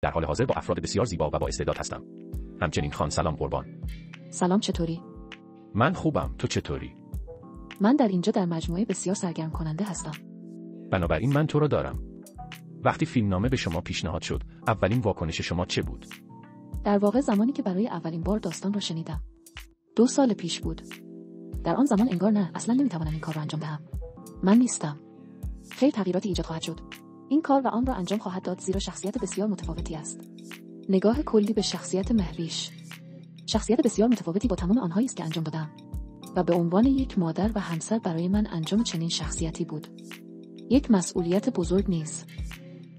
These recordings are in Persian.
در حال حاضر با افراد بسیار زیبا و با استعداد هستم. همچنین خان سلام قربان. سلام، چطوری؟ من خوبم، تو چطوری؟ من در اینجا در مجموعه بسیار سرگرم کننده هستم. بنابراین من تو را دارم. وقتی فیلمنامه به شما پیشنهاد شد، اولین واکنش شما چه بود؟ در واقع زمانی که برای اولین بار داستان را شنیدم 2 سال پیش بود. در آن زمان انگار نه، اصلا نمیتوانم این کار را انجام دهم. من نیستم. خیلی تغییراتی ایجاد خواهد شد. این کار و آن را انجام خواهد داد زیرا شخصیت بسیار متفاوتی است. نگاه کلی به شخصیت مهویش. شخصیت بسیار متفاوتی با تمام آنهایی است که انجام دادم. و به عنوان یک مادر و همسر برای من انجام چنین شخصیتی بود. یک مسئولیت بزرگ نیز.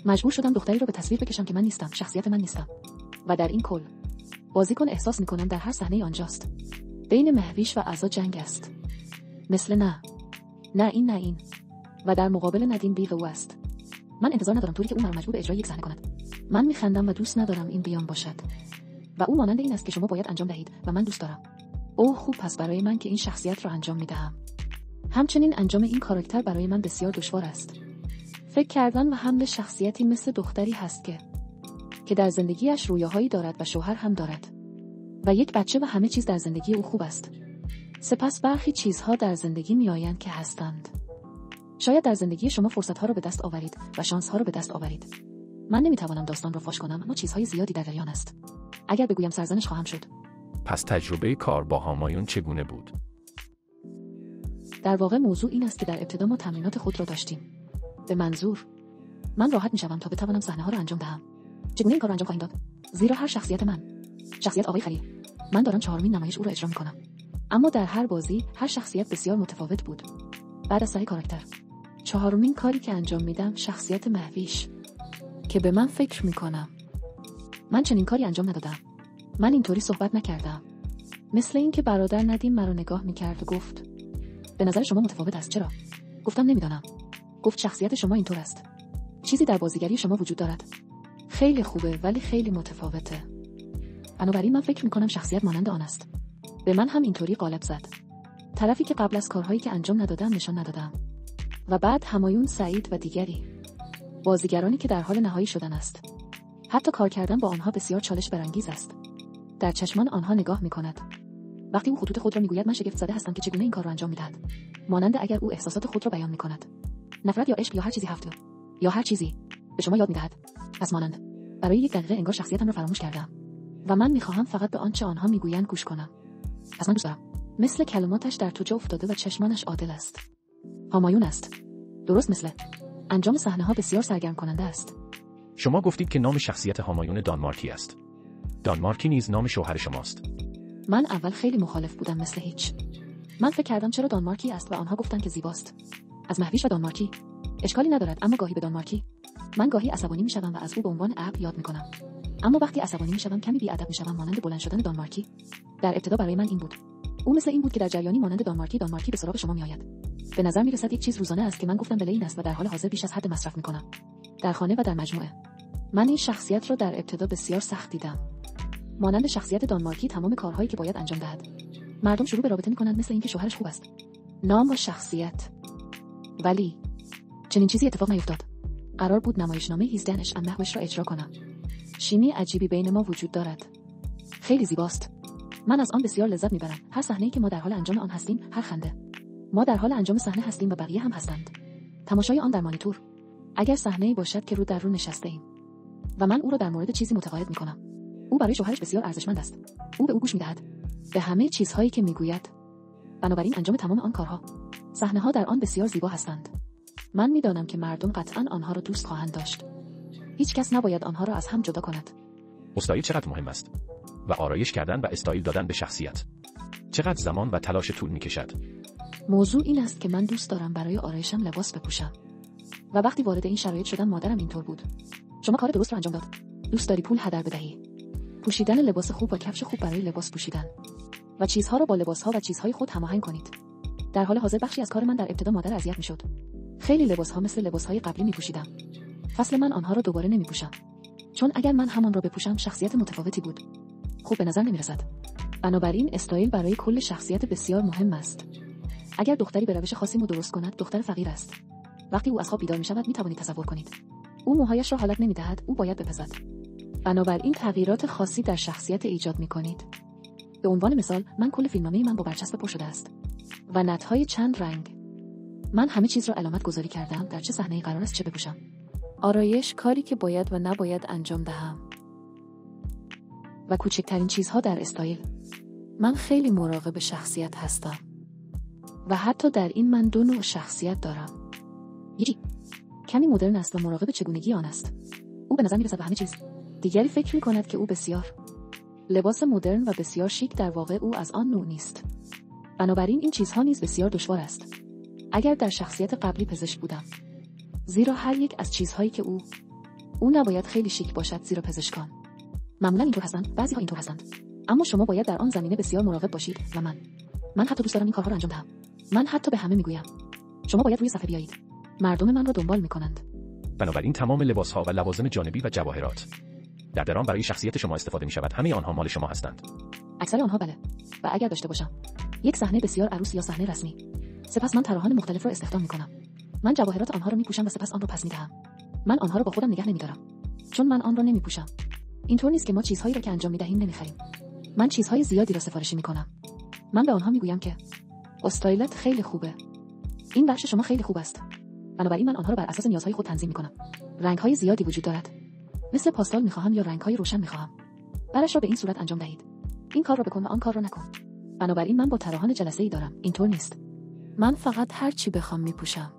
مجبور شدم دختری را به تصویر بکشم که من نیستم، شخصیت من نیستم. و در این کل بازیکن احساس می‌کنم در هر صحنه آنجاست. بین مهویش و عزا جنگ است. مثل نه این و در مقابل ندین بیغ او است. من انتظار ندارم طوری که او مرا مجبور به اجرای یک صحنه کند. من می‌خندم و دوست ندارم این بیان باشد. و او مانند این است که شما باید انجام دهید و من دوست دارم. اوه خوب، پس برای من که این شخصیت را انجام می‌دهم. همچنین انجام این کاراکتر برای من بسیار دشوار است. فکر کردن و حمل شخصیتی مثل دختری هست که در زندگیش رویاهایی دارد و شوهر هم دارد و یک بچه و همه چیز در زندگی او خوب است. سپس برخی چیزها در زندگی میآیند که هستند. شاید در زندگی شما فرصت‌ها را به دست آورید و شانس‌ها را به دست آورید. من نمی‌توانم داستان را فاش کنم، اما چیزهای زیادی در جریان است. اگر بگویم سرزنش خواهم شد. پس تجربه کار با همایون چگونه بود؟ در واقع موضوع این است که در ابتدا ما تمرینات خود را داشتیم. به منظور من راحت می‌شوم تا بتوانم صحنه‌ها را انجام دهم. چگونه این کار را انجام خواهیم داد؟ زیرا هر شخصیت من، شخصیت آقای خلیل، من دارم 4مین نمایش او را اجرا می‌کنم. اما در هر بازی هر شخصیت بسیار متفاوت بود. بعد از سعی کاراکتر 4مین کاری که انجام میدم شخصیت مهویش که به من فکر می‌کنم. من چنین کاری انجام ندادم. من اینطوری صحبت نکردم. مثل این که برادر ندیم مرا نگاه می‌کرد و گفت به نظر شما متفاوت است. چرا؟ گفتم نمی‌دانم. گفت شخصیت شما اینطور است. چیزی در بازیگری شما وجود دارد. خیلی خوبه ولی خیلی متفاوته. بنابراین من فکر می‌کنم شخصیت مانند آن است. به من هم اینطوری غالب زد. طرفی که قبل از کارهایی که انجام ندادم نشان ندادم. و بعد همایون، سعید و دیگری بازیگرانی که در حال نهایی شدن است. حتی کار کردن با آنها بسیار چالش برانگیز است. در چشمان آنها نگاه می‌کند. وقتی او خطوط خود را میگوید من شگفت زده هستم که چگونه این کار را انجام می‌دهد. مانند اگر او احساسات خود را بیان می‌کند. نفرت یا عشق یا هر چیزی هفته یا هر چیزی به شما یاد می‌دهد. پس مانند برای یک دقیقه انگار شخصیتم را فراموش کردم و من می‌خواهم فقط به آنچه آنها میگویند گوش کنم. پس من دوست دارم. مثل کلماتش در تو جا افتاده و چشمانش عادل است. همایون است. درست مثل انجام صحنه‌ها بسیار سرگرم کننده است. شما گفتید که نام شخصیت همایون دانمارکی است. دانمارکی نیز نام شوهر شماست. من اول خیلی مخالف بودم مثل هیچ. من فکر کردم چرا دانمارکی است و آنها گفتن که زیباست. از مهویش و دانمارکی اشکالی ندارد، اما گاهی به دانمارکی من گاهی عصبانی میشم و از او به عنوان ابر یاد میکنم. اما وقتی عصبانی میشم کمی بی‌ادب میشم مانند بلند شدن دانمارکی. در ابتدا برای من این بود. او مثل این بود که در جریانی مانند دانمارکی به سراغ شما میآید. به نظر میرسد یک چیز روزانه است که من گفتم بله این است و در حال حاضر بیش از حد مصرف میکنم. در خانه و در مجموعه. من این شخصیت را در ابتدا بسیار سخت دیدم. مانند شخصیت دانمارکی تمام کارهایی که باید انجام دهد. مردم شروع به رابطه میکنند مثل اینکه شوهرش خوب است. نام و شخصیت. ولی چنین چیزی اتفاق نیفتاد. قرار بود نمایشنامه 18 مهوش را اجرا کنم. شیمی عجیبی بین ما وجود دارد. خیلی زیباست. من از آن بسیار لذت میبرم. هر صحنه‌ای که ما در حال انجام آن هستیم، هر خنده. ما در حال انجام صحنه هستیم و بقیه هم هستند. تماشای آن در مانیتور. اگر صحنه‌ای باشد که رو در رو نشسته ایم و من او را در مورد چیزی متقاعد میکنم. او برای شوهرش بسیار ارزشمند است. او به او گوش میدهد. به همه چیزهایی که میگوید. بنابراین انجام تمام آن کارها، صحنه‌ها در آن بسیار زیبا هستند. من میدانم که مردم قطعاً آنها را دوست خواهند داشت. هیچ کس نباید آنها را از هم جدا کند. استایل چقدر مهم است و آرایش کردن و استایل دادن به شخصیت چقدر زمان و تلاش طول می‌کشد. موضوع این است که من دوست دارم برای آرایشم لباس بپوشم. و وقتی وارد این شرایط شدم مادرم اینطور بود. شما کار درست را انجام داد. دوست داری پول هدر بدهی. پوشیدن لباس خوب و کفش خوب برای لباس پوشیدن و چیزها را با لباسها و چیزهای خود هماهنگ کنید. در حال حاضر بخشی از کار من در ابتدا مادر اذیت می‌شد. خیلی لباسها مثل لباسهای قبلی می‌پوشیدم. فصل من آنها را دوباره نمی‌پوشم. چون اگر من همان را بپوشم شخصیت متفاوتی بود. خوب به نظر نمی‌رسد. بنابراین استایل برای کل شخصیت بسیار مهم است. اگر دختری به روش خاصی مو درست کند، دختر فقیر است. وقتی او از خواب بیدار می‌شود می‌توانید تصور کنید. او موهایش را حالت نمی‌دهد، او باید بپزد. بنابراین تغییرات خاصی در شخصیت ایجاد می‌کنید. به عنوان مثال، من کل فیلمنامه من با برچسب پر شده است و نطهای چند رنگ. من همه چیز را علامت گذاری کردم در چه صحنه‌ای قرار است چه بپوشم. آرایش کاری که باید و نباید انجام دهم. و کوچکترین چیزها در استایل. من خیلی مراقب شخصیت هستم. و حتی در این من 2 نوع شخصیت دارم. یکی کمی مدرن است و مراقب چگونگی آن است. او به نظر می‌رسد به همه چیز. دیگری فکر می‌کند که او بسیار لباس مدرن و بسیار شیک در واقع او از آن نوع نیست. بنابراین این چیزها نیز بسیار دشوار است. اگر در شخصیت قبلی پزشک بودم. زیرا هر یک از چیزهایی که او نباید خیلی شیک باشد زیرا پزشکان معمولا اینطور هستند، بعضی‌ها اینطور هستند. اما شما باید در آن زمینه بسیار مراقب باشید و من حتی دوست دارم این کارها را انجام دهم. من حتی به همه میگویم شما باید روی صفحه بیایید. مردم من را دنبال میکنند. بنابراین تمام لباس‌ها و لوازم جانبی و جواهرات در درام برای شخصیت شما استفاده می‌شود. همه آنها مال شما هستند. اکثر آنها بله. و اگر داشته باشم یک صحنه بسیار عروسی یا صحنه رسمی، سپس من طراحان مختلف را استخدام میکنم. من جواهرات آنها را میپوشم و سپس آن را پس میدهم. من آنها را با خودم نگه نمیدارم چون من آن را نمیپوشم. اینطور نیست که ما چیزهایی را که انجام میدهیم نمیخریم. من چیزهای زیادی را سفارشی میکنم. من به آنها میگویم که استایلت خیلی خوبه. این بخش شما خیلی خوب است. بنابراین من آنها را بر اساس نیازهای خود تنظیم میکنم. رنگ‌های زیادی وجود دارد. مثل پاستال میخواهم یا رنگ‌های روشن میخواهم. برش را به این صورت انجام دهید. این کار را بکن و آن کار را نکن. بنابراین من با طراحان جلسه‌ای دارم. اینطور نیست. من فقط هر چی بخوام میپوشم.